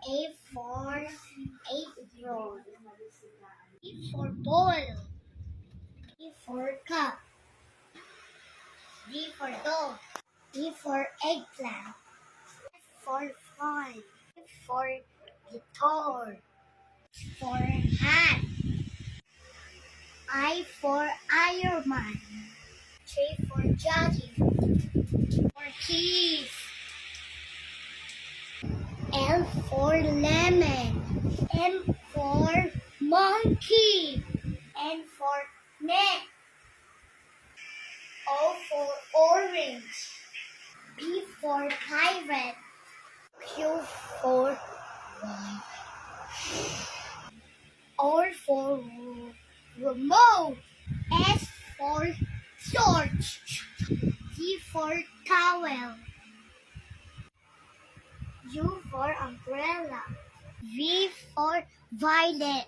A for apron. B for ball. C for cup. D for dog. E for eggplant. F for fly. G for guitar. For hat. I for Iron Man. J for jogging. For keys. L for lemon. M for monkey. N for neck. O for orange. P for pirate. Q for R for remote. S for sword. T for towel. U for umbrella. V for violet.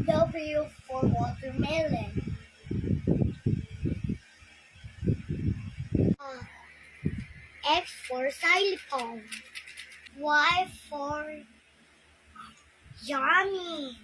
W for watermelon. X for xylophone. Y for yummy.